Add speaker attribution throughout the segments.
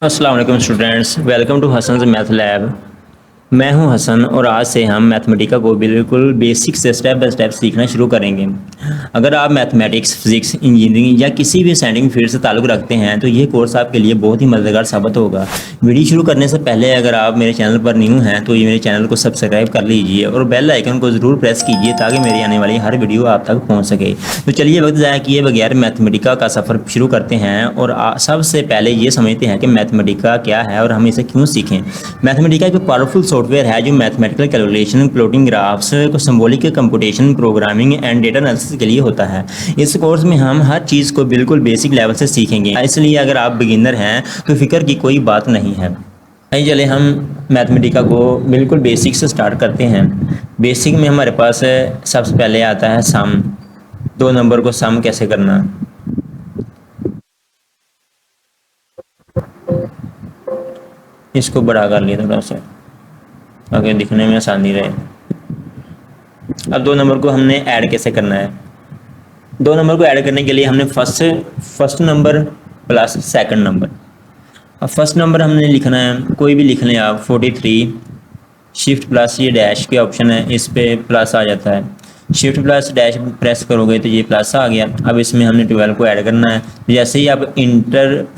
Speaker 1: अस्सलाम वालेकुम students, welcome to Hasan math lab. मैं हूं हसन और आज से हम मैथमेटिका को बिल्कुल बेसिक से स्टेप बाय स्टेप सीखना शुरू करेंगे। अगर आप मैथमेटिक्स, फिजिक्स, इंजीनियरिंग या किसी भी साइंटिफिक फील्ड से ताल्लुक़ रखते हैं तो ये कोर्स आपके लिए बहुत ही मददगार साबित होगा। वीडियो शुरू करने से पहले अगर आप मेरे चैनल पर न्यू हैं तो ये मेरे चैनल को सब्सक्राइब कर लीजिए और बेल आइकन को ज़रूर प्रेस कीजिए ताकि मेरी आने वाली हर वीडियो आप तक पहुँच सके। तो चलिए वक्त ज़ाया किए बगैर मैथमेटिका का सफ़र शुरू करते हैं और सबसे पहले ये समझते हैं कि मैथमेटिका क्या है और हम इसे क्यों सीखें। मैथमेटिका एक पावरफुल सॉफ्टवेयर है जो मैथमेटिकल कैलकुलेशन, प्लॉटिंग ग्राफ्स को symbolic computation, programming and data analysis के लिए होता है। इस कोर्स में हम हर चीज़ को बिल्कुल बेसिक लेवल से सीखेंगे, इसलिए अगर आप बिगिनर हैं तो फिक्र की कोई बात नहीं है। आइए चले हम मैथमेटिका को बिल्कुल बेसिक से स्टार्ट करते हैं। बेसिक में हमारे पास सबसे पहले आता है सम। दो नंबर को सम कैसे करना। इसको बड़ा कर लिया थोड़ा सा ताकि दिखने में आसानी रहे। अब दो नंबर को हमने ऐड कैसे करना है। दो नंबर को ऐड करने के लिए हमने first number plus second number. अब फर्स्ट नंबर हमने लिखना है, कोई भी लिख लें आप, 43। शिफ्ट प्लस ये डैश के ऑप्शन है, इस पे प्लस आ जाता है। शिफ्ट प्लस डैश प्रेस करोगे तो ये प्लस आ गया। अब इसमें हमने 12 को ऐड करना है। जैसे ही आप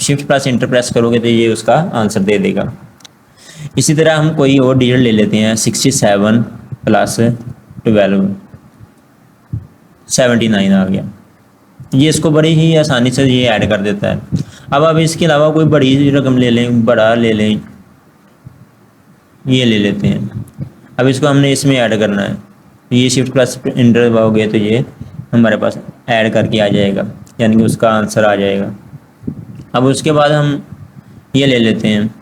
Speaker 1: शिफ्ट प्लस इंटर प्रेस करोगे तो ये उसका आंसर दे देगा। इसी तरह हम कोई और डिजिट ले लेते हैं, 67 प्लस 12, 79 आ गया। ये इसको बड़ी ही आसानी से ये ऐड कर देता है। अब इसके अलावा कोई बड़ी रकम ले लें, बड़ा ले लें, ये ले लेते हैं। अब इसको हमने इसमें ऐड करना है। ये शिफ्ट प्लस इंटर दबाओगे तो ये हमारे पास ऐड करके आ जाएगा, यानी कि उसका आंसर आ जाएगा। अब उसके बाद हम ये ले लेते हैं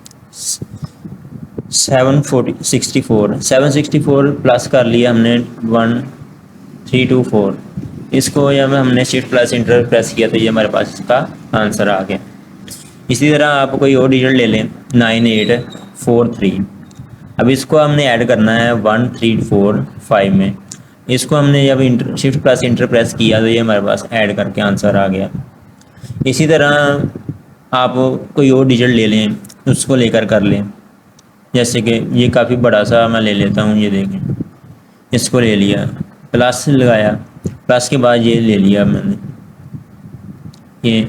Speaker 1: 764 प्लस कर लिया हमने 1324। इसको जब हमने शिफ्ट प्लस इंटर प्रेस किया तो ये हमारे पास इसका आंसर आ गया। इसी तरह आप कोई और डिजिट ले लें, 9843। अब इसको हमने ऐड करना है 1345 में। इसको हमने जब शिफ्ट प्लस इंटर प्रेस किया तो ये हमारे पास ऐड करके आंसर आ गया। इसी तरह आप कोई और डिजिट ले लें, उसको लेकर कर लें। जैसे कि ये काफ़ी बड़ा सा मैं ले लेता हूँ, ये देखें, इसको ले लिया, प्लस लगाया, प्लस के बाद ये ले लिया मैंने ये।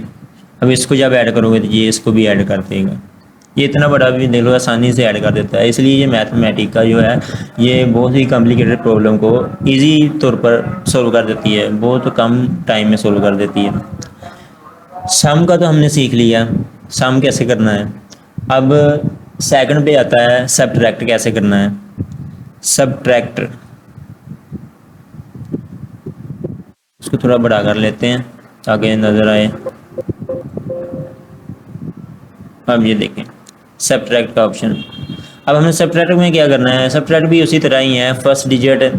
Speaker 1: अब इसको जब ऐड करोगे तो ये इसको भी ऐड कर देगा। ये इतना बड़ा भी देख लो, आसानी से ऐड कर देता है। इसलिए ये मैथमेटिका जो है ये बहुत ही कॉम्प्लिकेटेड प्रॉब्लम को इजी तौर पर सोल्व कर देती है, बहुत कम टाइम में सोल्व कर देती है। सम का तो हमने सीख लिया, सम कैसे करना है। अब सेकंड पे आता है सब्ट्रैक्ट कैसे करना है। सब्ट्रैक्ट, उसको थोड़ा बड़ा कर लेते हैं ताकि नज़र आए। अब ये देखें सब्ट्रैक्ट का ऑप्शन। अब हमें सब्ट्रैक्ट में क्या करना है, सब्ट्रैक्ट भी उसी तरह ही है, first digit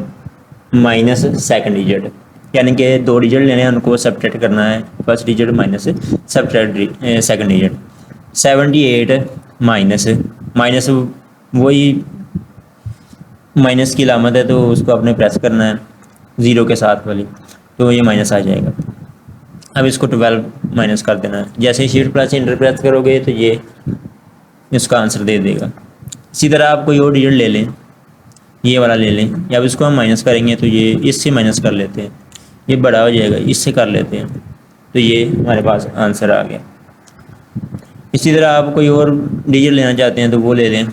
Speaker 1: minus second digit, यानी कि दो डिजिट लेने हैं, उनको सब्ट्रैक्ट करना है। First digit minus subtract second digit. 78 minus वही माइनस की अलामत है तो उसको आपने प्रेस करना है ज़ीरो के साथ वाली, तो ये माइनस आ जाएगा। अब इसको 12 माइनस कर देना है। जैसे ही शिफ्ट प्लस इंटर प्रेस करोगे तो ये इसका आंसर दे देगा। इसी तरह आप कोई और डिजिट ले लें, ये वाला ले लें, या इसको हम माइनस करेंगे तो ये इससे माइनस कर लेते हैं, ये बड़ा हो जाएगा, इससे कर लेते हैं तो ये हमारे पास आंसर आ गया। इसी तरह आप कोई और डिजिट लेना चाहते हैं तो वो ले लें।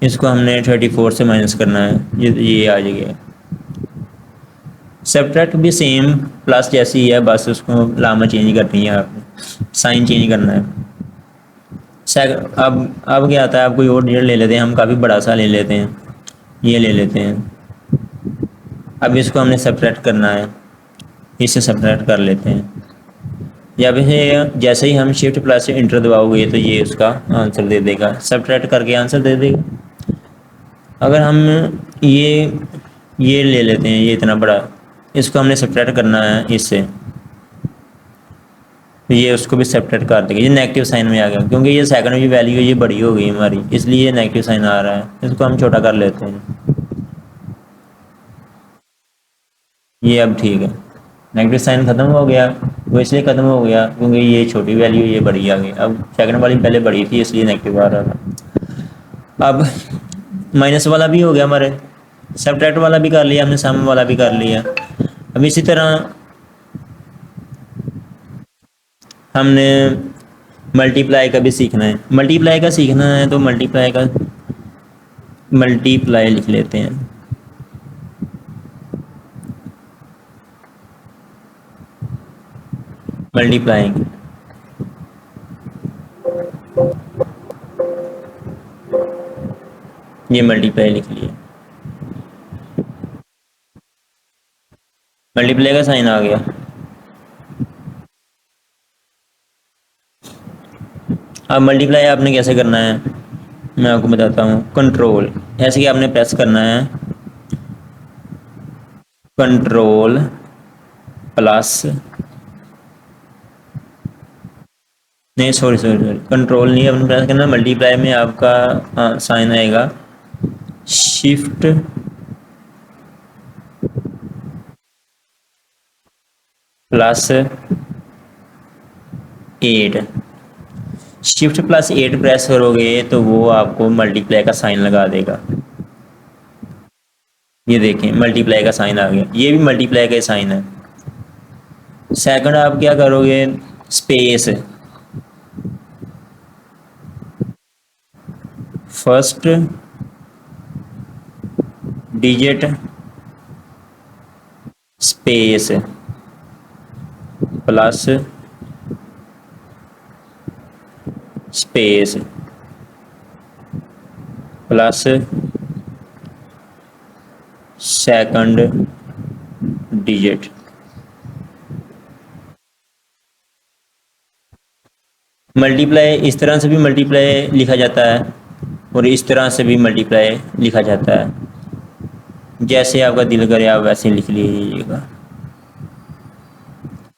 Speaker 1: इसको हमने 34 से माइनस करना है, ये आ जाएगा। सब्ट्रैक्ट भी सेम प्लस जैसी ही है, बस उसको लामा चेंज करनी है, आपने साइन चेंज करना है। अब क्या आता है, आप कोई और डिजिट ले लेते हैं, हम काफ़ी बड़ा सा ले लेते हैं, ये ले लेते हैं। अब इसको हमने सब्ट्रैक्ट करना है, इससे सब्ट्रैक्ट कर लेते हैं। या फिर जैसे ही हम शिफ्ट प्लस से इंटर दबाओगे तो ये उसका आंसर दे देगा, सब्ट्रैक्ट करके आंसर दे देगा। अगर हम ये ले लेते हैं, ये इतना बड़ा, इसको हमने सब्ट्रैक्ट करना है इससे, तो ये उसको भी सब्ट्रैक्ट कर देगा। ये नेगेटिव साइन में आ गया क्योंकि ये सेकंड की वैल्यू ये बड़ी हो गई हमारी, इसलिए ये नेगेटिव साइन आ रहा है। इसको हम छोटा कर लेते हैं, ये अब ठीक है। नेगेटिव साइन खत्म हो गया। वो इसलिए खत्म हो गया क्योंकि ये छोटी वैल्यू ये बड़ी आ गई। अब सेकंड वाली पहले बड़ी थी इसलिए नेगेटिव आ रहा था। अब माइनस वाला भी हो गया हमारे, सब्ट्रैक्ट वाला भी कर लिया हमने, सम वाला भी कर लिया। अब इसी तरह हमने मल्टीप्लाई का भी सीखना है। मल्टीप्लाई का सीखना है तो मल्टीप्लाई लिख लेते हैं। मल्टीप्लाइंग, ये मल्टीप्लाई लिख लिया, मल्टीप्लाई का साइन आ गया। अब मल्टीप्लाई आपने कैसे करना है मैं आपको बताता हूँ। कंट्रोल ऐसे कि आपने प्रेस करना है, कंट्रोल प्लस, नहीं सॉरी सॉरी सॉरी, कंट्रोल नहीं आपने प्रेस करना। मल्टीप्लाई में आपका साइन आएगा shift plus 8। Shift plus 8 press करोगे तो वो आपको मल्टीप्लाई का साइन लगा देगा। ये देखें मल्टीप्लाई का साइन आ गया, ये भी मल्टीप्लाई का साइन है। सेकंड आप क्या करोगे, space, first digit space plus space plus second digit. Multiply इस तरह से भी मल्टीप्लाई लिखा जाता है और इस तरह से भी मल्टीप्लाई लिखा जाता है, जैसे आपका दिल करे आप वैसे लिख लीजिएगा।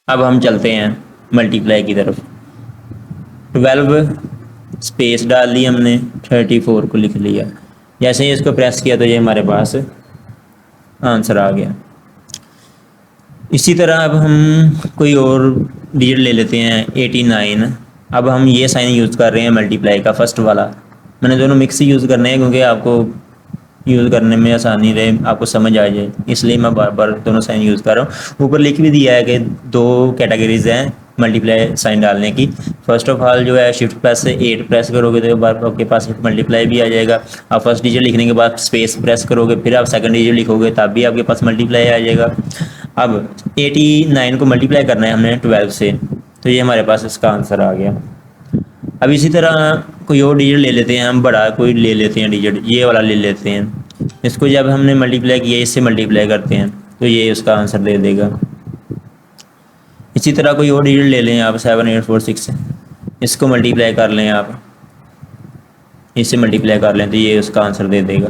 Speaker 1: अब हम चलते हैं मल्टीप्लाई की तरफ। 12 स्पेस डाल दी हमने, 34 को लिख लिया। जैसे ही इसको प्रेस किया तो ये हमारे पास आंसर आ गया। इसी तरह अब हम कोई और डिजिट ले लेते हैं, 89। अब हम ये साइन यूज़ कर रहे हैं मल्टीप्लाई का, फर्स्ट वाला। मैंने दोनों मिक्स ही यूज़ करने हैं क्योंकि आपको यूज़ करने में आसानी रहे, आपको समझ आ जाए, इसलिए मैं बार बार दोनों साइन यूज़ कर रहा हूँ। ऊपर लिख भी दिया है कि 2 कैटेगरीज हैं मल्टीप्लाई साइन डालने की। फर्स्ट ऑफ ऑल जो है शिफ्ट प्लस 8 प्रेस करोगे तो बार आपके पास मल्टीप्लाई भी आ जाएगा। आप फर्स्ट डिजिट लिखने के बाद स्पेस प्रेस करोगे, फिर आप सेकंड डिजिट लिखोगे तब भी आपके पास मल्टीप्लाई आ जाएगा। अब 89 को मल्टीप्लाई करना है हमने 12 से, तो ये हमारे पास इसका आंसर आ गया। अब इसी तरह कोई और डिजिट ले लेते हैं हम, बड़ा कोई ले लेते हैं डिजिट, ये वाला ले लेते हैं। इसको जब हमने मल्टीप्लाई किया इससे मल्टीप्लाई करते हैं तो ये उसका आंसर दे देगा। इसी तरह कोई और डिजिट ले लें आप, 7846, इसको मल्टीप्लाई कर लें आप, इससे मल्टीप्लाई कर लें तो ये उसका आंसर दे देगा।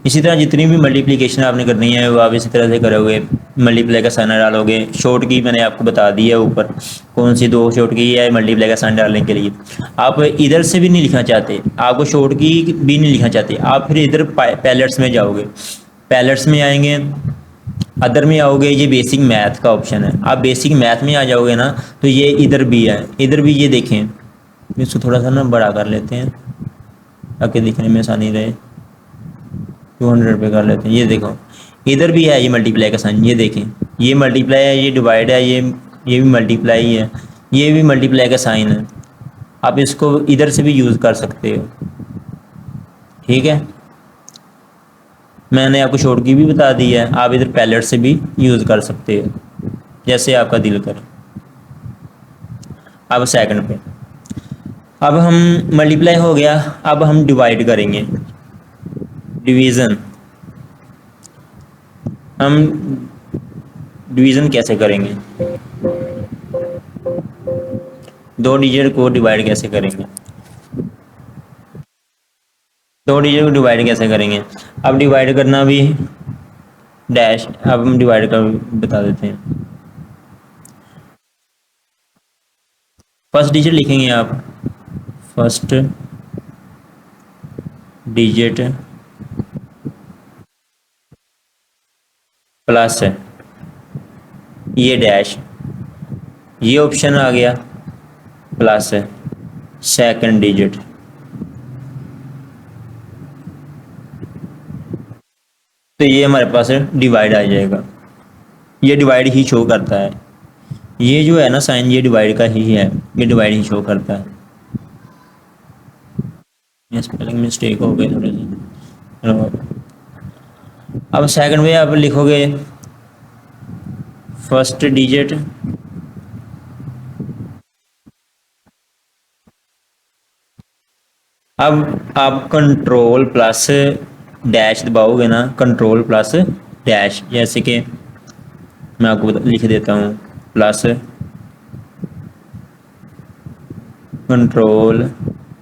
Speaker 1: इसी तरह जितनी भी मल्टीप्लिकेशन आपने करनी है वो आप इसी तरह से करोगे। मल्टीप्लाई का साइन डालोगे, शॉर्ट की मैंने आपको बता दी है ऊपर कौन सी 2 शॉर्ट की है मल्टीप्लाई का साइन डालने के लिए। आप इधर से भी नहीं लिखना चाहते, आपको शॉर्ट की भी नहीं लिखना चाहते, आप फिर इधर पैलेट्स में जाओगे, पैलेट्स में आएंगे, अदर में आओगे, ये बेसिक मैथ का ऑप्शन है। आप बेसिक मैथ में आ जाओगे ना तो ये इधर भी है, इधर भी ये देखें, इसको थोड़ा सा ना बड़ा कर लेते हैं ताकि दिखने में आसानी रहे। 200 पे कर लेते हैं, ये देखो इधर भी है ये मल्टीप्लाई का साइन, ये देखें ये मल्टीप्लाई है, ये डिवाइड है, ये भी मल्टीप्लाई है, ये भी मल्टीप्लाई का साइन है। आप इसको इधर से भी यूज़ कर सकते हो, ठीक है। मैंने आपको शॉर्ट की भी बता दी है, आप इधर पैलेट से भी यूज़ कर सकते हो जैसे आपका दिल करे। अब सेकंड पे, अब हम मल्टीप्लाई हो गया, अब हम डिवाइड करेंगे, डिवीज़न। हम डिवीज़न कैसे करेंगे, 2 डिजिट को डिवाइड कैसे करेंगे, 2 डिजिट को डिवाइड कैसे करेंगे। अब डिवाइड करना भी डैश, अब हम डिवाइड कर बता देते हैं। फर्स्ट डिजिट लिखेंगे आप, फर्स्ट डिजिट प्लस ये डैश, ये ऑप्शन आ गया, प्लस सेकंड डिजिट। तो ये हमारे पास डिवाइड आ जाएगा, ये डिवाइड ही शो करता है। ये जो है ना साइन, ये डिवाइड का ही है, ये डिवाइड ही शो करता है। ये स्पेलिंग मिस्टेक हो गई थोड़ी सी। अब सेकंड में आप लिखोगे फर्स्ट डिजिट, अब आप कंट्रोल प्लस डैश दबाओगे ना, कंट्रोल प्लस डैश, जैसे कि मैं आपको लिख देता हूँ, प्लस कंट्रोल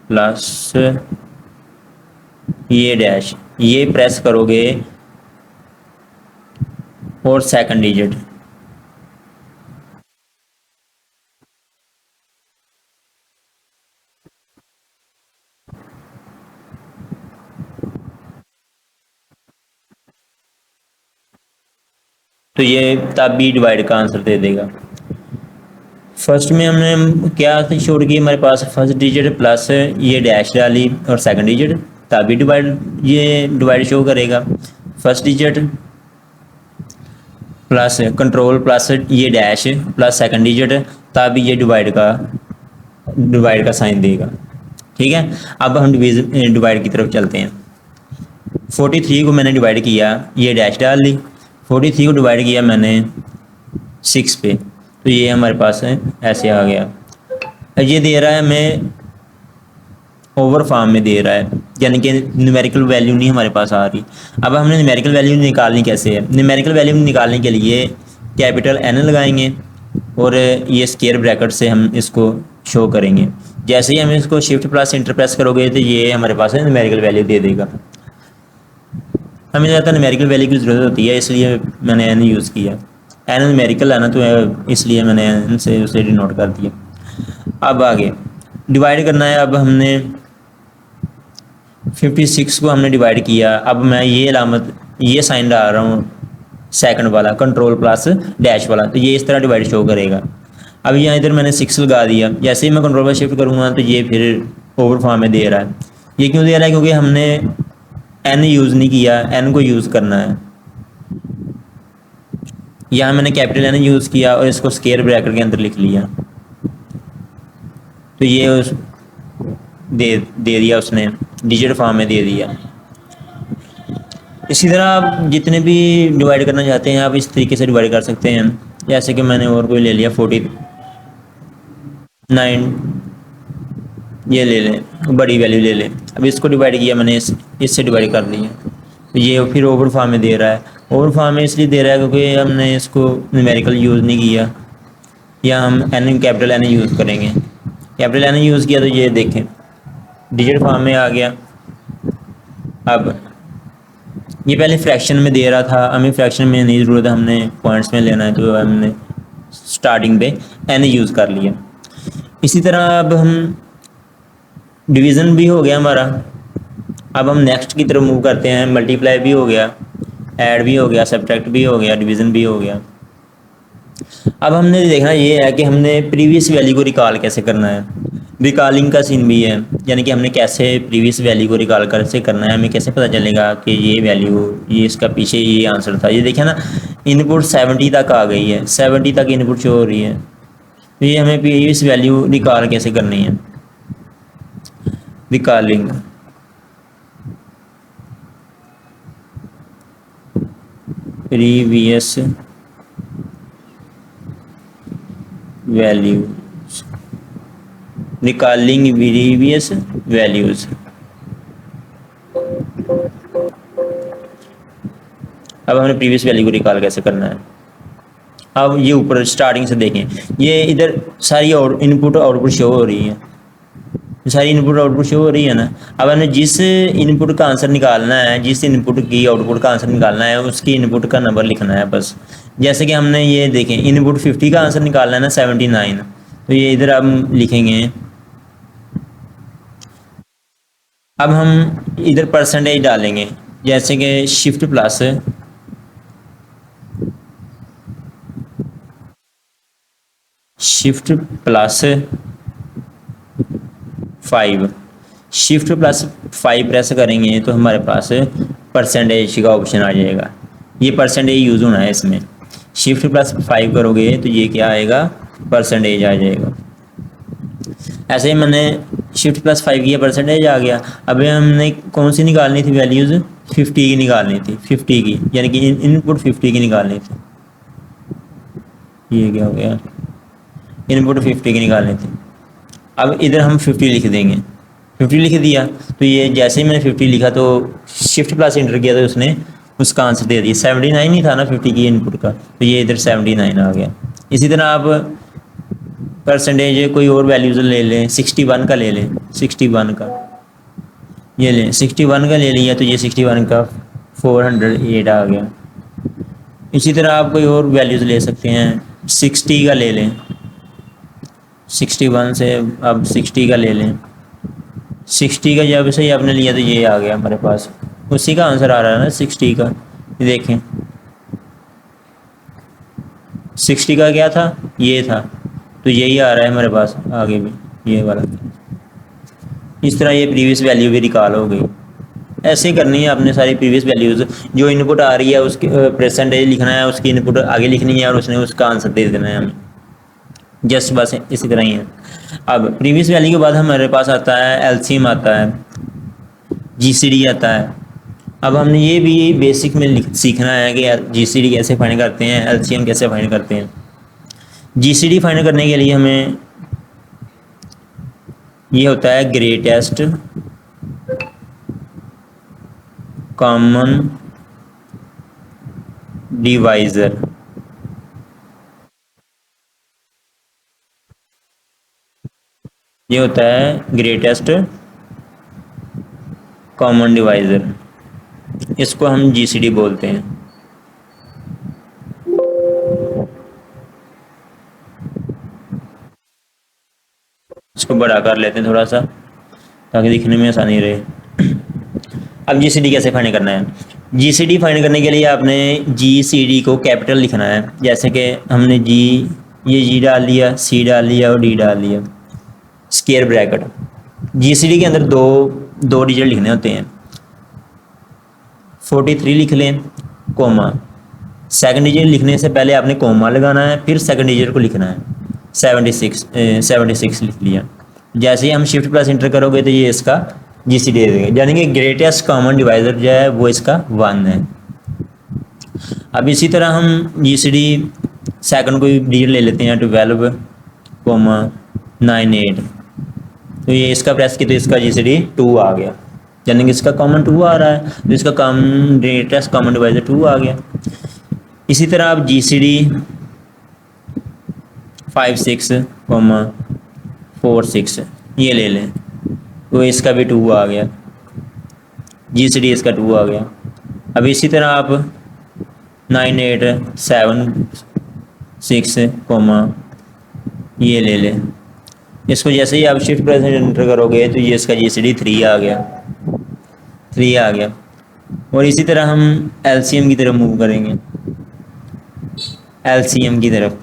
Speaker 1: प्लस ये डैश, ये प्रेस करोगे और सेकंड डिजिट। तो ये तब भी डिवाइड का आंसर दे देगा। फर्स्ट में हमने क्या छोड़ की, हमारे पास फर्स्ट डिजिट प्लस ये डैश डाली और सेकंड डिजिट, तभी डिवाइड, ये डिवाइड शो करेगा। First digit plus control plus ये डैश प्लस सेकंड डिजिट, तभी ये डिवाइड का साइन देगा। ठीक है, अब हम डिवाइड की तरफ चलते हैं। 43 को मैंने डिवाइड किया, ये डैश डाल ली, 43 को डिवाइड किया मैंने 6 पे, तो ये हमारे पास है ऐसे आ गया। ये दे रहा है हमें ओवर फॉर्म में दे रहा है, यानी कि न्यूमेरिकल वैल्यू नहीं हमारे पास आ रही। अब हमने न्यूमेरिकल वैल्यू निकालनी कैसे है? न्यूमेरिकल वैल्यू निकालने के लिए कैपिटल एन लगाएंगे और ये स्क्वायर ब्रैकेट से हम इसको शो करेंगे। जैसे ही हम इसको शिफ्ट प्लस इंटर प्रेस करोगे तो ये हमारे पास न्यूमेरिकल वैल्यू दे देगा। हमें ज़्यादा न्यूमेरिकल वैल्यू की ज़रूरत होती है, इसलिए मैंने एन यूज़ किया। एन न्यूमेरिकल है ना, तो इसलिए मैंने एन से उसे डिनोट कर दिया। अब आगे डिवाइड करना है। अब हमने 56 को हमने डिवाइड किया। अब मैं ये अलामत, ये साइन डाल रहा हूँ सेकंड वाला, कंट्रोल प्लस डैश वाला, तो ये इस तरह डिवाइड शो करेगा। अब यहाँ इधर मैंने 6 लगा दिया, जैसे ही मैं कंट्रोल पर शिफ्ट करूँगा तो ये फिर ओवर फॉर्म में दे रहा है। ये क्यों दे रहा है? क्योंकि हमने एन यूज़ नहीं किया, एन को यूज़ करना है। यहाँ मैंने कैपिटल एन यूज़ किया और इसको स्क्वायर ब्रैकेट के अंदर लिख लिया, तो ये उस दे दिया उसने, डिजिट फॉर्म में दे दिया। इसी तरह आप जितने भी डिवाइड करना चाहते हैं आप इस तरीके से डिवाइड कर सकते हैं। जैसे कि मैंने और कोई ले लिया 49, ये ले लें, बड़ी वैल्यू ले लें। अब इसको डिवाइड किया मैंने, इससे डिवाइड कर लिया, तो ये फिर ओवर फॉर्म में दे रहा है। ओवर फॉर्म में इसलिए दे रहा है क्योंकि हमने इसको न्यूमेरिकल यूज़ नहीं किया, या हम एन कैपिटल एन यूज़ करेंगे। कैपिटल एन यूज़ किया तो ये देखें डिजिट फॉर्म में आ गया। अब ये पहले फ्रैक्शन में दे रहा था, हमें फ्रैक्शन में नहीं ज़रूरत है, हमने पॉइंट्स में लेना है, तो हमने स्टार्टिंग पे एन यूज़ कर लिया। इसी तरह अब हम डिवीज़न भी हो गया हमारा। अब हम नेक्स्ट की तरफ मूव करते हैं। मल्टीप्लाई भी हो गया, ऐड भी हो गया, सब्ट्रैक्ट भी हो गया, डिवीज़न भी हो गया। अब हमने देखना ये है कि हमने प्रीवियस वैल्यू को रिकॉल कैसे करना है। रिकॉलिंग का सीन भी है, यानी कि हमने कैसे प्रीवियस वैल्यू को रिकॉल कैसे करना है। हमें कैसे पता चलेगा कि ये वैल्यू, ये इसका पीछे ये आंसर था। ये देखिए ना, इनपुट 70 तक आ गई है, 70 तक इनपुट शो हो रही है। तो ये हमें प्रीवियस वैल्यू रिकॉल कैसे करनी है। Recalling, previous value, recalling previous values. अब हमने प्रीवियस वैल्यू को रिकॉल कैसे करना है। अब ये ऊपर स्टार्टिंग से देखें, ये इधर सारी और इनपुट आउटपुट शो हो रही है, सारी इनपुट आउटपुट शो हो रही है ना। अब हमें जिस इनपुट का आंसर निकालना है, जिस इनपुट की आउटपुट का आंसर निकालना है, उसकी इनपुट का नंबर लिखना है बस। जैसे कि हमने ये देखें, इनपुट 50 का आंसर निकालना है ना, 79, तो ये इधर हम लिखेंगे। अब हम इधर परसेंटेज डालेंगे, जैसे कि shift plus shift plus 5, shift plus 5 press करेंगे तो हमारे पास परसेंटेज का ऑप्शन आ जाएगा। ये परसेंटेज यूज़ होना है इसमें। शिफ्ट प्लस 5 करोगे तो ये क्या आएगा, परसेंटेज आ जाएगा। ऐसे ही मैंने शिफ्ट प्लस 5 किया, परसेंटेज आ गया। अभी हमने कौन सी निकालनी थी वैल्यूज़, 50 की निकालनी थी, 50 की, यानी कि इनपुट 50 की निकालनी थी। ये क्या हो गया, इनपुट 50 की निकालनी थी। अब इधर हम 50 लिख देंगे, 50 लिख दिया तो ये जैसे ही मैंने 50 लिखा तो शिफ्ट प्लस इंटर किया तो उसने उसका आंसर दे दिया। 79 ही था ना 50 की इनपुट का, तो ये इधर 79 आ गया। इसी तरह आप परसेंटेज कोई और वैल्यूज ले लें, 61 का ले लें, 61 का ये लें, 61 का ले लिया तो ये 61 का 408 आ गया। इसी तरह आप कोई और वैल्यूज ले सकते हैं, 60 का ले लें, 61 से अब 60 का ले लें। 60 का जब से ही आपने लिया तो ये आ गया हमारे पास, उसी का आंसर आ रहा है ना 60 का। ये देखें 60 का क्या था, ये था, तो यही आ रहा है हमारे पास आगे भी, ये वाला। इस तरह ये प्रीवियस वैल्यू भी रिकॉल हो गई। ऐसे करनी है आपने सारी प्रीवियस वैल्यूज़, जो इनपुट आ रही है उसकी परसेंटेज लिखना है, उसकी इनपुट आगे लिखनी है और उसने उसका आंसर दे देना है हमें। जस्ट बस इसी तरह ही है। अब प्रीवियस वैल्यू के बाद हमारे पास आता है एलसीएम, आता है जीसीडी आता है। अब हमने ये भी बेसिक में सीखना है कि जीसीडी कैसे फाइंड करते हैं, एलसीएम कैसे फाइंड करते हैं। जीसीडी फाइंड करने के लिए हमें ये होता है ग्रेटेस्ट कॉमन डिवाइज़र। ये होता है ग्रेटेस्ट कॉमन डिवाइज़र, इसको हम जीसीडी बोलते हैं। इसको बड़ा कर लेते हैं थोड़ा सा ताकि दिखने में आसानी रहे। अब जीसीडी कैसे फाइंड करना है, जीसीडी फाइंड करने के लिए आपने जीसीडी को कैपिटल लिखना है। जैसे कि हमने ये जी डाल लिया, सी डाल लिया और डी डाल लिया, स्क्वायर ब्रैकेट। जीसीडी के अंदर दो डिजिट लिखने होते हैं, 43 लिख लें, कोमा। सेकंड डिजिट लिखने से पहले आपने कोमा लगाना है, फिर सेकंड डिजिट को लिखना है। 76 लिख लिया। जैसे ही हम शिफ्ट प्लस इंटर करोगे तो ये इसका जीसीडी दे देंगे, यानी कि ग्रेटेस्ट कॉमन डिवाइज़र जो है वो इसका 1 है। अब इसी तरह हम जीसीडी सेकंड कोई डिजिट ले लेते हैं, 12,98, तो ये इसका प्रेस किया तो इसका जीसीडी 2 आ गया, यानी कि इसका कॉमन 2 आ रहा है, तो इसका ग्रेटेस्ट कॉमन डिवाइज़र 2 आ गया। इसी तरह आप जीसीडी 56,46 ये ले लें तो इसका भी 2 आ गया, जीसीडी इसका 2 आ गया। अब इसी तरह आप 9876 ये ले लें, इसको जैसे ही आप शिफ्ट प्रेस एंटर करोगे तो ये इसका जीसीडी 3 आ गया, 3 आ गया। और इसी तरह हम एलसीएम की तरफ मूव करेंगे, एलसीएम की तरफ।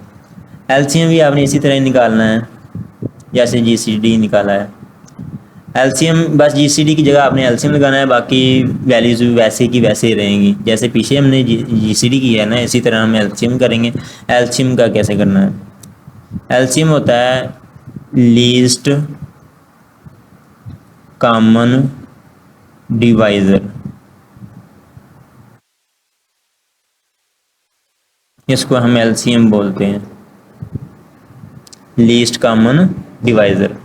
Speaker 1: एलसीएम भी आपने इसी तरह ही निकालना है जैसे जीसीडी निकाला है। एलसीएम बस जीसीडी की जगह आपने एलसीएम लगाना है, बाकी वैल्यूज़ वैसे की वैसे ही रहेंगी। जैसे पीछे हमने जीसीडी की है ना, इसी तरह हम एलसीएम करेंगे। एलसीएम का कैसे करना है, एलसीएम होता है लीस्ट कॉमन डिवाइज़र, इसको हम एलसीएम बोलते हैं, लीस्ट कॉमन डिवाइज़र।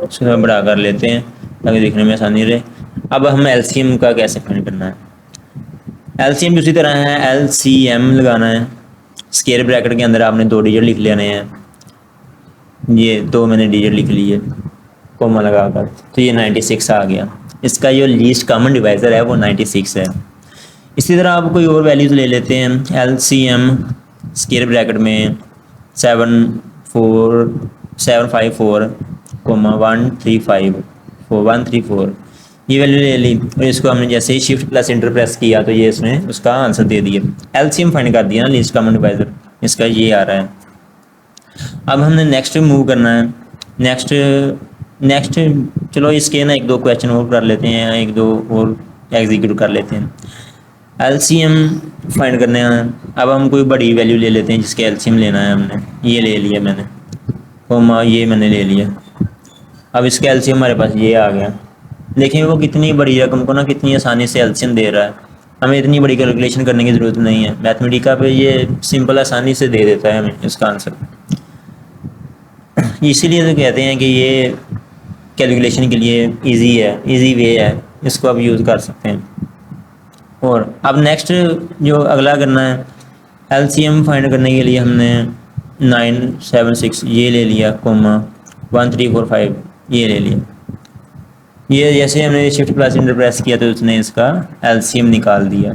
Speaker 1: इसको बड़ा कर लेते हैं ताकि दिखने में आसानी रहे। अब हम एलसीएम का कैसे फाइंड करना है, एलसीएम भी उसी तरह है, एलसीएम लगाना है। स्क्वायर ब्रैकेट के अंदर आपने 2 डिजिट लिख लेने हैं, ये 2 मैंने डिजिट लिख लिए कोमा लगाकर, तो ये 96 आ गया। इसका जो लीस्ट कॉमन डिवाइज़र है वो 96 है। इसी तरह आप कोई और वैल्यूज़ ले लेते हैं, एलसीएम स्क्वायर ब्रैकेट में 754,135,134, ये वैल्यू ले ली और इसको हमने जैसे ही शिफ्ट प्लस इंटर प्रेस किया तो ये इसने उसका आंसर दे दिया। एलसीएम फाइंड कर दिया ना, लीस्ट कॉमन डिवाइजर, इसका ये आ रहा है। अब हमने नेक्स्ट मूव करना है। नेक्स्ट नेक्स्ट चलो इसके ना एक दो क्वेश्चन और कर लेते हैं, एक दो और एग्जीक्यूट कर लेते हैं। एलसीएम फाइंड करने हैं। अब हम कोई बड़ी वैल्यू ले लेते हैं जिसके एलसीएम लेना है हमने। ये ले लिया मैंने, कोमा ये मैंने ले लिया। अब इसका एलसीएम हमारे पास ये आ गया। देखें वो कितनी बड़ी रकम को ना कितनी आसानी से एलसीएम दे रहा है। हमें इतनी बड़ी कैलकुलेशन करने की ज़रूरत नहीं है, मैथमेटिका पे ये सिंपल आसानी से दे देता है हमें इसका आंसर। इसीलिए तो कहते हैं कि ये कैलकुलेशन के लिए इजी है, इजी वे है, इसको आप यूज़ कर सकते हैं। और अब नेक्स्ट जो अगला करना है, एलसीएम फाइंड करने के लिए हमने 976 ये ले लिया, कोमा 1345 ये ले लिया। ये जैसे हमने शिफ्ट प्लस इंटर प्रेस किया तो उसने इसका एलसीएम निकाल दिया।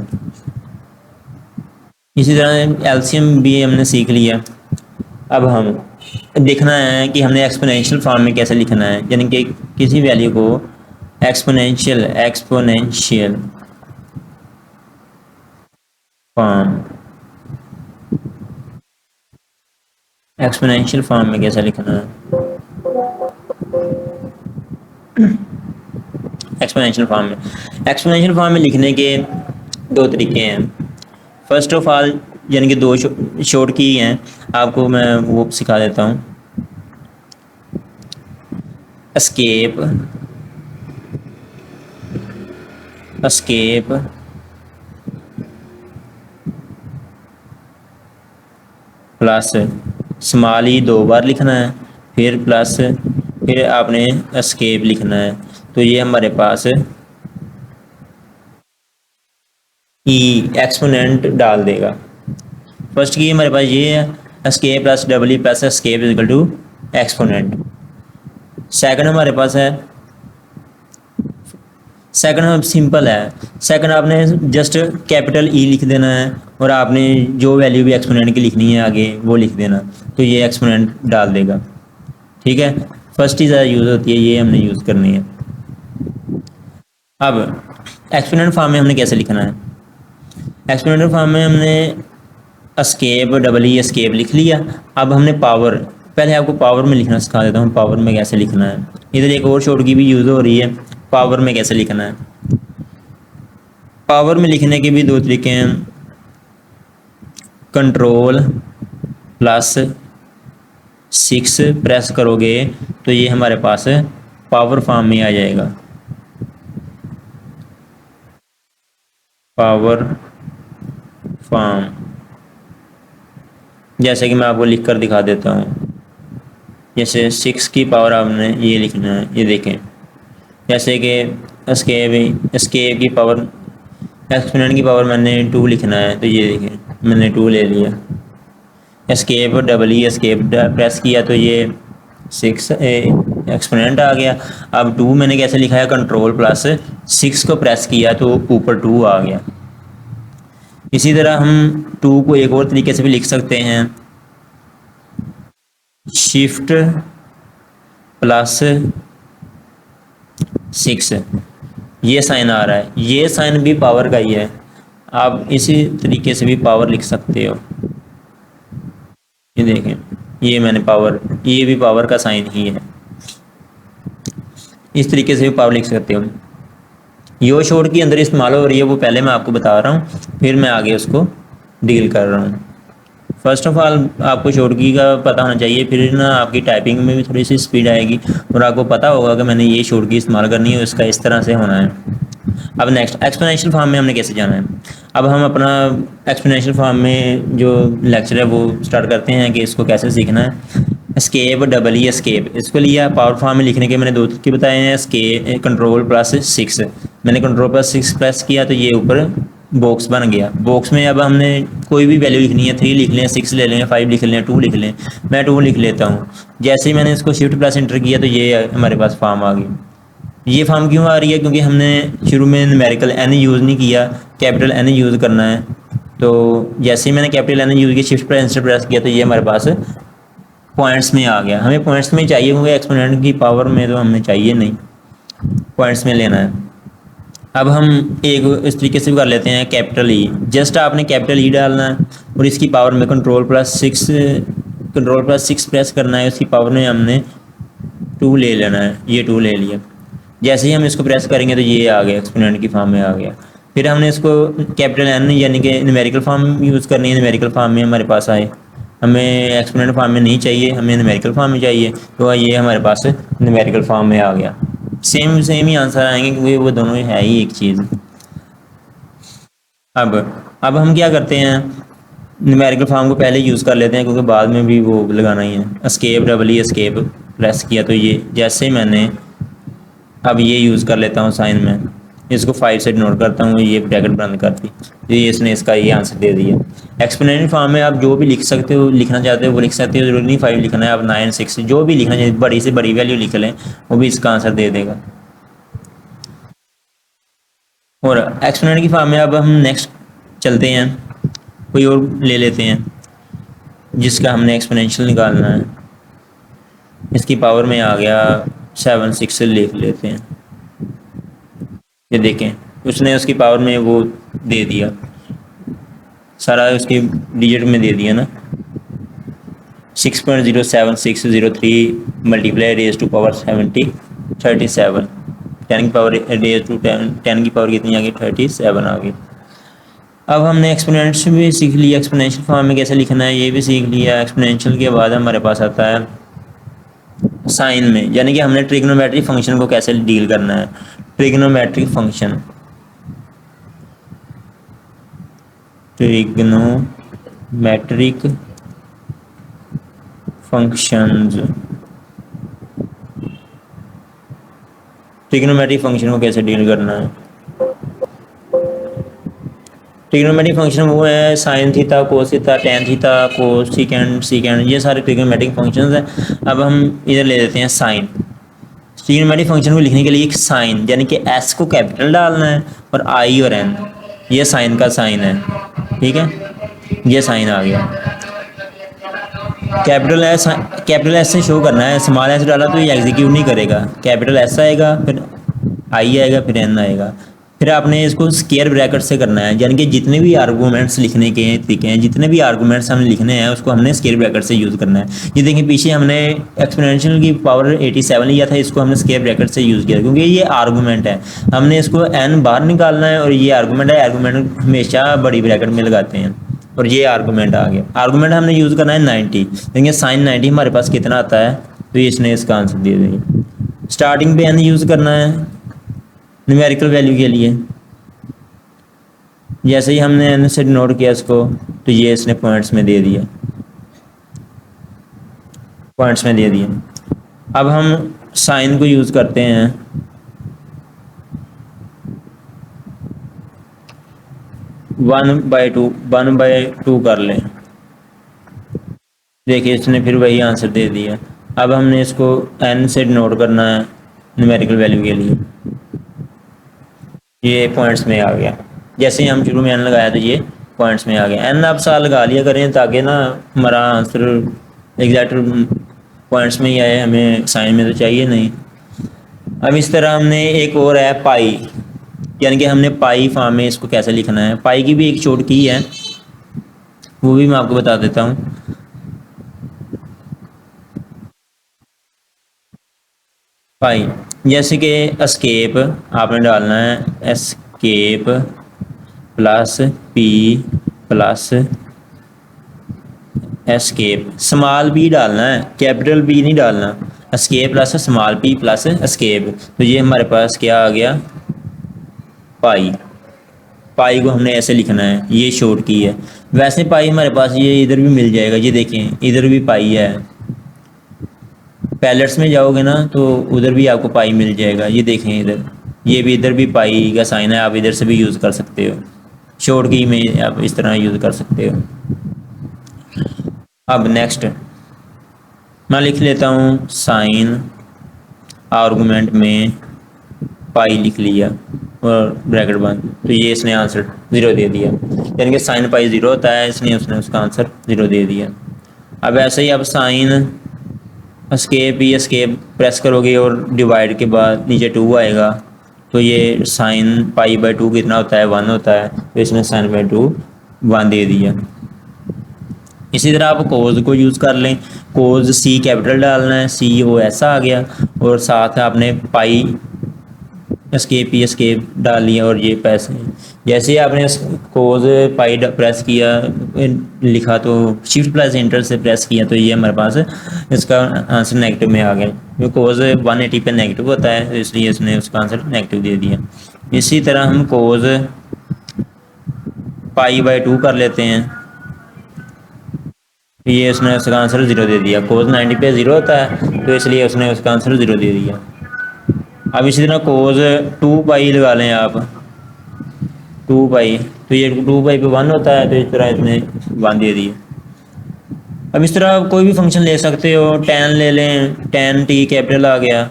Speaker 1: इसी तरह एलसीएम भी हमने सीख लिया। अब हम देखना है कि हमने एक्सपोनेंशियल फॉर्म में कैसे लिखना है, यानी कि किसी वैल्यू को एक्सपोनेंशियल फॉर्म में कैसे लिखना है। एक्सपोनेंशियल फॉर्म में लिखने के दो तरीके हैं। फर्स्ट ऑफ ऑल यानी कि दो शॉर्ट की हैं, आपको मैं वो सिखा देता हूँ। एस्केप प्लस स्मॉल ई 2 बार लिखना है, फिर प्लस, फिर आपने एस्केप लिखना है। तो ये हमारे पास ई एक्सपोनेंट डाल देगा। फर्स्ट की हमारे पास ये है escape plus double E plus escape equal to exponent. Second हमारे पास है, सेकंड सिंपल है। सेकंड आपने जस्ट कैपिटल ई लिख देना है और आपने जो वैल्यू भी एक्सपोनेंट की लिखनी है आगे वो लिख देना, तो ये एक्सपोनेंट डाल देगा। ठीक है, फर्स्ट ही ज़्यादा यूज़ होती है, ये हमने यूज़ करनी है। अब एक्सपोनेंट फॉर्म में हमने कैसे लिखना है। एक्सपोनेंट फॉर्म में हमने एस्केप डबल ई एस्केप लिख लिया। अब हमने पावर, पहले आपको पावर में लिखना सिखा देता हूँ, पावर में कैसे लिखना है। इधर एक और शॉर्ट की भी यूज़ हो रही है, पावर में कैसे लिखना है। पावर में लिखने के भी दो तरीके हैं, कंट्रोल प्लस 6 प्रेस करोगे तो ये हमारे पास पावर फॉर्म में आ जाएगा। पावर फॉर्म जैसे कि मैं आपको लिख कर दिखा देता हूँ। जैसे 6 की पावर आपने ये लिखना है, ये देखें, जैसे कि एस्केप की पावर, एक्सपोनेंट की पावर मैंने 2 लिखना है, तो ये देखें मैंने 2 ले लिया। Escape double E escape press किया तो ये 6 एक्सपोनेंट आ गया। अब 2 मैंने कैसे लिखा है, कंट्रोल प्लस 6 को प्रेस किया तो ऊपर 2 आ गया। इसी तरह हम 2 को एक और तरीके से भी लिख सकते हैं, शिफ्ट प्लस 6, ये साइन आ रहा है, ये साइन भी पावर का ही है। आप इसी तरीके से भी पावर लिख सकते हो। ये देखें, ये मैंने पावर, ये भी पावर का साइन ही है। इस तरीके से भी पावर लिख सकते हो। यो शॉर्ट की अंदर इस्तेमाल हो रही है वो पहले मैं आपको बता रहा हूँ, फिर मैं आगे उसको डील कर रहा हूँ। फर्स्ट ऑफ ऑल आपको शॉर्ट की का पता होना चाहिए, फिर ना आपकी टाइपिंग में भी थोड़ी सी स्पीड आएगी और आपको पता होगा कि मैंने ये शॉर्ट की इस्तेमाल करनी है, इसका इस तरह से होना है। अब नेक्स्ट एक्सपोनेंशियल फॉर्म में हमने कैसे जाना है। अब हम अपना एक्सपोनेंशियल फॉर्म में जो लेक्चर है वो स्टार्ट करते हैं कि इसको कैसे सीखना है। एस्केप डबल ई एस्केप, इसको लिया पावर फॉर्म में लिखने के मैंने 2 तरीके बताए हैं। एस्केप कंट्रोल प्लस 6, मैंने कंट्रोल प्लस 6 प्रेस किया तो ये ऊपर बॉक्स बन गया। बॉक्स में अब हमने कोई भी वैल्यू लिखनी है, 3 लिख लें, 6 ले लें, 5 लिख लें, 2 लिख लें। मैं 2 लिख लेता हूँ। जैसे ही मैंने इसको शिफ्ट प्लस एंटर किया तो ये हमारे पास फॉर्म आ गई। ये फॉर्म क्यों आ रही है, क्योंकि हमने शुरू में न्यूमेरिकल एन यूज़ नहीं किया, कैपिटल एन यूज़ करना है। तो जैसे ही मैंने कैपिटल एन यूज़ किया, शिफ्ट प्लस एंटर प्रेस किया तो ये हमारे पास पॉइंट्स में आ गया। हमें पॉइंट्स में चाहिए, क्योंकि एक्सपोनेंट की पावर में तो हमें चाहिए नहीं, पॉइंट्स में लेना है। अब हम एक इस तरीके से भी कर लेते हैं, कैपिटल ई, जस्ट आपने कैपिटल ई डालना है और इसकी पावर में कंट्रोल प्लस 6 प्रेस करना है, उसकी पावर में हमने 2 ले लेना है, ये 2 ले लिया। जैसे ही हम इसको प्रेस करेंगे तो ये आ गया, एक्सपोनेंट की फॉर्म में आ गया। फिर हमने इसको कैपिटल एन यानी कि न्यूमेरिकल फॉर्म यूज़ करनी है, न्यूमेरिकल फॉर्म में हमारे पास आए, हमें एक्सपोनेंट फॉर्म में नहीं चाहिए, हमें न्यूमेरिकल फॉर्म में चाहिए, तो ये हमारे पास न्यूमेरिकल फॉर्म में आ गया। सेम ही आंसर आएंगे क्योंकि वो दोनों है ही एक चीज़। अब हम क्या करते हैं, न्यूमेरिकल फॉर्म को पहले यूज़ कर लेते हैं क्योंकि बाद में भी वो लगाना ही है। एस्केप, डबल एस्केप प्रेस किया तो ये जैसे मैंने अब ये यूज़ कर लेता हूँ साइन में, इसको 5 से डिनोट करता हूँ, ये ब्रैकेट बंद कर दी, ये इसने इसका ये आंसर दे दिया। एक्सपोनेंशियल फॉर्म में आप जो भी लिख सकते हो, लिखना चाहते हो वो लिख सकते हो, जरूरी नहीं 5 लिखना है, आप 9, 6 जो भी लिखना चाहिए, बड़ी से बड़ी वैल्यू लिख लें, वो भी इसका आंसर दे देगा। और एक्सपोनेंट की फॉर्म में अब हम नेक्स्ट चलते हैं, कोई और ले लेते हैं जिसका हमने एक्सपोनेंशियल निकालना है। इसकी पावर में आ गया 7, 6 से लिख लेते हैं, ये देखें उसने उसकी पावर में वो दे दिया, सारा उसकी डिजिट में दे दिया ना, 6.07603 मल्टीप्लाई रेज टू पावर 37, 10 की पावर रेज टू 10 की पावर कितनी आ गई, 37 आ गई। अब हमने एक्सपोनेंट्स भी सीख लिया, एक्सपोनेंशियल फॉर्म में कैसे लिखना है ये भी सीख लिया। एक्सपोनेंशियल के बाद हमारे पास आता है साइन में, यानी कि हमने ट्रिग्नोमेट्रिक फंक्शन को कैसे डील करना है। Trigonometric function, trigonometric functions, trigonometric function को कैसे डील करना है। ट्रिग्नोमेट्रिक फंक्शन वो है sine theta, cos theta, tan theta, cosecant, ये सारे ट्रिग्नोमेट्रिक फंक्शंस हैं। अब हम इधर ले लेते हैं साइन। ट्रिग्नोमेट्रिक फंक्शन को लिखने के लिए एक साइन, यानी कि एस को कैपिटल डालना है और आई और एन, ये साइन का साइन है, ठीक है, ये साइन आ गया। कैपिटल एस से शो करना है, स्मॉल एस डाला तो ये एग्जीक्यूट नहीं करेगा, कैपिटल एस आएगा, फिर आई आएगा, फिर एन आएगा। फिर आपने इसको स्क्वायर ब्रैकेट से करना है, यानी कि जितने भी आर्गूमेंट्स लिखने के तरीके हैं, जितने भी आर्गूमेंट्स हमने लिखने हैं उसको हमने स्क्वायर ब्रैकेट से यूज़ करना है। ये देखिए पीछे हमने एक्सपोनेंशियल की पावर 87 लिया था, इसको हमने स्क्वायर ब्रैकेट से यूज़ किया क्योंकि ये आर्गूमेंट है, हमने इसको एन बाहर निकालना है और ये आर्गूमेंट है, आर्गूमेंट हमेशा बड़ी ब्रैकेट में लगाते हैं और ये आर्गूमेंट आ गया। आर्गूमेंट हमने यूज़ करना है 90, देखिए साइन 90 हमारे पास कितना आता है, तो ये इसने इसका आंसर दे देंगे। स्टार्टिंग पे एन यूज़ करना है न्यूमेरिकल वैल्यू के लिए, जैसे ही हमने एन से नोट किया इसको तो ये इसने पॉइंट्स में दे दिया, पॉइंट्स में दे दिया। अब हम साइन को यूज़ करते हैं, 1/2 कर लें, देखिए इसने फिर वही आंसर दे दिया। अब हमने इसको एन से नोट करना है न्यूमेरिकल वैल्यू के लिए, ये पॉइंट्स में आ गया, जैसे ही हम शुरू में एन लगाया तो ये पॉइंट्स में आ गया। एन आप साल लगा लिया करें ताकि ना हमारा आंसर एग्जैक्ट पॉइंट्स में ही आए, हमें साइन में तो चाहिए नहीं। अब इस तरह हमने एक और है पाई, यानी कि हमने पाई फॉर्म में इसको कैसे लिखना है। पाई की भी एक शॉर्ट की है, वो भी मैं आपको बता देता हूँ। पाई जैसे कि एस्केप आपने डालना है, escape plus P plus escape, small P डालना है, कैपिटल पी नहीं डालना, escape plus small P plus escape, तो ये हमारे पास क्या आ गया, पाई। पाई को हमने ऐसे लिखना है, ये शॉर्ट की है। वैसे पाई हमारे पास ये इधर भी मिल जाएगा, ये देखें इधर भी पाई है, पैलेट्स में जाओगे ना तो उधर भी आपको पाई मिल जाएगा, ये देखें इधर, ये भी इधर भी पाई का साइन है, आप इधर से भी यूज़ कर सकते हो, शॉर्ट की में आप इस तरह यूज़ कर सकते हो। अब नेक्स्ट मैं लिख लेता हूँ साइन, आर्गूमेंट में पाई लिख लिया और ब्रैकेट बंद, तो ये इसने आंसर 0 दे दिया, यानी कि साइन पाई 0 होता है, इसलिए उसने उसका आंसर 0 दे दिया। अब ऐसे ही अब साइन एस्केप प्रेस करोगे और डिवाइड के बाद नीचे 2 आएगा, तो ये साइन पाई बाई टू कितना होता है, 1 होता है, तो इसने साइन बाई टू 1 दे दिया। इसी तरह आप कोज को यूज़ कर लें, कोज सी कैपिटल डालना है, सी ओ ऐसा आ गया, और साथ आपने पाई एस्केप ही एस्केप डाल लिया, और ये पैसे जैसे ही आपने कोज पाई प्रेस किया लिखा तो शिफ्ट प्लस इंटर से प्रेस किया तो ये हमारे पास इसका आंसर नेगेटिव में आ गया, क्योंकि कोज 180 पे नेगेटिव होता है, तो इसलिए इसने उसका आंसर नेगेटिव दे दिया। इसी तरह हम कोज पाई बाई टू कर लेते हैं, ये उसने उसका आंसर 0 दे दिया। कोज 90 पे 0 होता है, तो इसलिए उसने उसका आंसर 0 दे दिया। अब इसी तरह कोज 2 पाई लगा लें आप, 2 पाई, तो ये 2 पाई पे 1 होता है, तो इस तरह इसने 1 दे दिया। अब इस तरह आप कोई भी फंक्शन ले सकते हो, tan ले लें, tan t कैपिटल आ गया,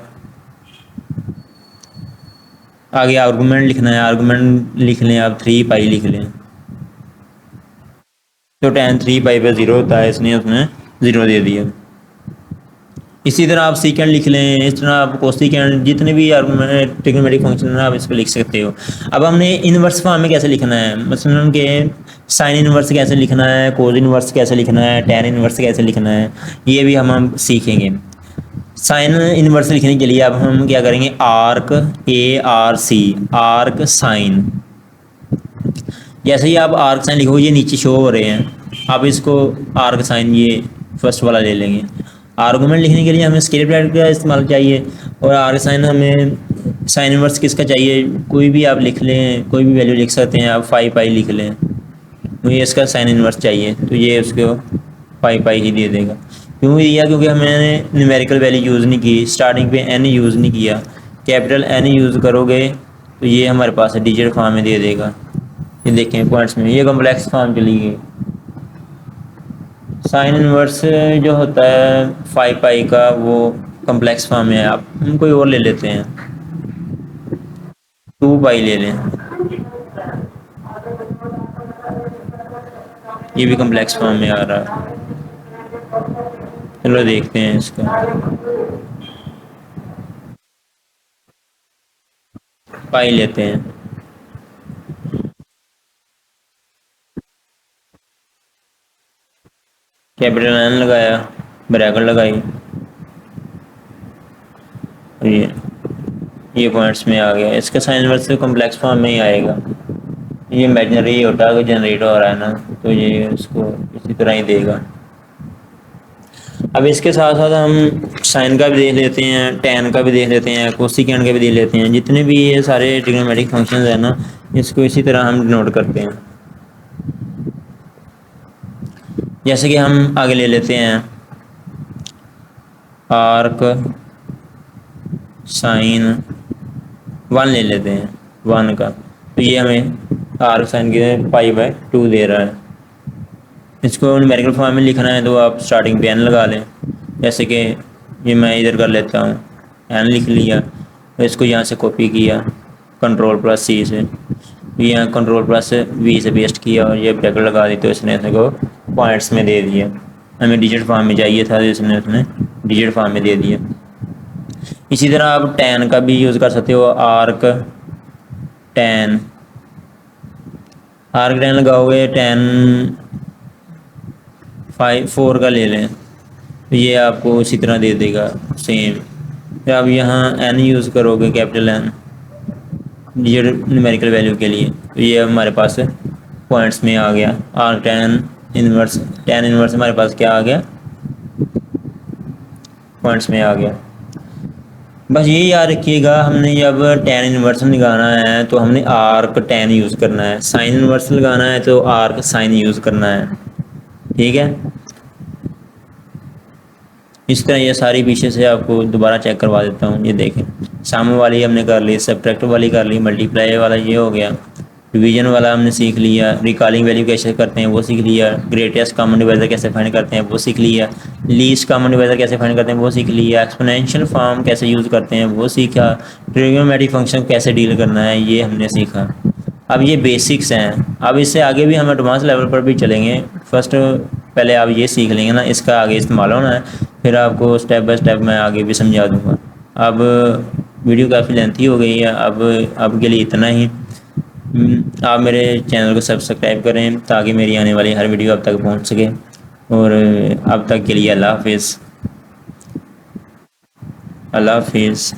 Speaker 1: आगे आर्गूमेंट लिखना है, आर्गूमेंट लिख लें आप 3 पाई लिख लें, तो tan 3 पाई पे 0 होता है, इसने उसने 0 दे दिया। इसी तरह आप सीकेंड लिख लें, इस तरह आप कोसिकेंड, जितने भी ट्रिग्नोमेट्रिक फंक्शन है आप इस पर लिख सकते हो। अब हमने इनवर्स फॉर्म में कैसे लिखना है, मसलन के साइन इनवर्स कैसे लिखना है, कोज इनवर्स कैसे लिखना है, टैन इनवर्स कैसे लिखना है, ये भी हम सीखेंगे। साइन इनवर्स लिखने के लिए अब हम क्या करेंगे, आर्क ARC, आर्क साइन। जैसे ही आप आर्क साइन लिखोगे ये नीचे शो हो रहे हैं, आप इसको आर्क साइन ये फर्स्ट वाला ले लेंगे। आर्गूमेंट लिखने के लिए हमें स्केलर ब्रैकेट का इस्तेमाल चाहिए, और आर्क साइन हमें साइन इनवर्स किसका चाहिए, कोई भी आप लिख लें, कोई भी वैल्यू लिख सकते हैं आप, 5 पाई लिख लें, मुझे इसका साइन इनवर्स चाहिए, तो ये उसको 5 पाई ही दे देगा। क्यों दिया, क्योंकि हमने न्यूमेरिकल वैल्यू यूज़ नहीं की, स्टार्टिंग पे n यूज़ नहीं किया, कैपिटल N यूज़ करोगे तो ये हमारे पास डिजिट फॉर्म में दे देगा। ये देखें पॉइंट्स में ये कॉम्प्लेक्स फॉर्म चली गई। साइन इनवर्स जो होता है 5 पाई का वो कॉम्प्लेक्स फॉर्म है, आप हम कोई और ले लेते हैं, 2 पाई ले लें, ये भी कॉम्प्लेक्स फॉर्म में आ रहा है। चलो देखते हैं इसका, पाई लेते हैं, कैपिटल N लगाया, ब्रैकेट लगाई, और ये पॉइंट्स में आ गया। इसका साइन इनवर्स से कॉम्प्लेक्स फॉर्म में ही आएगा। ये इमेजिनरी होता है, जनरेट हो रहा है ना, तो ये इसको इसी तरह ही देगा। अब इसके साथ साथ हम साइन का भी देख लेते हैं, टैन का भी देख लेते हैं, कोसिकेंड का भी देख लेते हैं, जितने भी ये सारे ट्रिग्नोमेट्रिक फंक्शंस हैं ना, इसको इसी तरह हम डिनोट करते हैं। जैसे कि हम आगे ले लेते हैं आर्क साइन 1 ले लेते हैं, 1 का, तो ये हमें आर्क साइन के पाई बाय 2 दे रहा है। इसको न्यूमेरिकल फॉर्म में लिखना है तो आप स्टार्टिंग पे n लगा लें, जैसे कि ये मैं इधर कर लेता हूँ, n लिख लिया, तो इसको यहाँ से कॉपी किया Ctrl+C से, यहाँ Ctrl+V से पेस्ट किया, और ये ब्रैकेट लगा दी, तो इसने इसको पॉइंट्स में दे दिया। हमें डिजिट फॉर्म में चाहिए था, तो इसने उसने डिजिट फॉर्म में दे दिया। इसी तरह आप टैन का भी यूज़ कर सकते हो, आर्क टैन, आर्क टैन लगाओगे, टैन 4 का ले लें, तो ये आपको उसी तरह दे देगा सेम। फिर आप यहाँ n यूज़ करोगे, कैपिटल N, ये न्यूमेरिकल वैल्यू के लिए, तो ये हमारे पास पॉइंट्स में आ गया। आर्क टैन इनवर्स हमारे पास क्या आ गया, पॉइंट्स में आ गया। बस ये याद रखिएगा, हमने जब टैन इनवर्स निकालना है तो हमने आर्क टैन यूज़ करना है, साइन इनवर्स लगाना है तो आर्क साइन यूज़ करना है, ठीक है। इस तरह ये सारी पीछे से आपको दोबारा चेक करवा देता हूँ। ये देखें, सामने वाली हमने कर ली, सब्ट्रैक्ट वाली कर ली, मल्टीप्लाई वाला ये हो गया, डिवीजन वाला हमने सीख लिया, रिकॉलिंग वैल्यू कैसे करते हैं वो सीख लिया, ग्रेटेस्ट कॉमन डिवाइज़र कैसे फाइंड करते हैं वो सीख लिया, लीस्ट कॉमन डिवाइज़र कैसे फाइंड करते हैं वो सीख लिया, एक्सपोनेंशियल फॉर्म कैसे यूज़ करते हैं वो सीखा, ट्रिग्नोमेट्रिक फंक्शन कैसे डील करना है ये हमने सीखा। अब ये बेसिक्स हैं, अब इससे आगे भी हम एडवांस लेवल पर भी चलेंगे। फर्स्ट पहले आप ये सीख लेंगे ना, इसका आगे इस्तेमाल होना है, फिर आपको स्टेप बाय स्टेप मैं आगे भी समझा दूँगा। अब वीडियो काफ़ी लेंथी हो गई है, अब के लिए इतना ही। आप मेरे चैनल को सब्सक्राइब करें ताकि मेरी आने वाली हर वीडियो अब तक पहुंच सके। और अब तक के लिए अल्लाह हाफिज़। अल्लाह हाफिज़।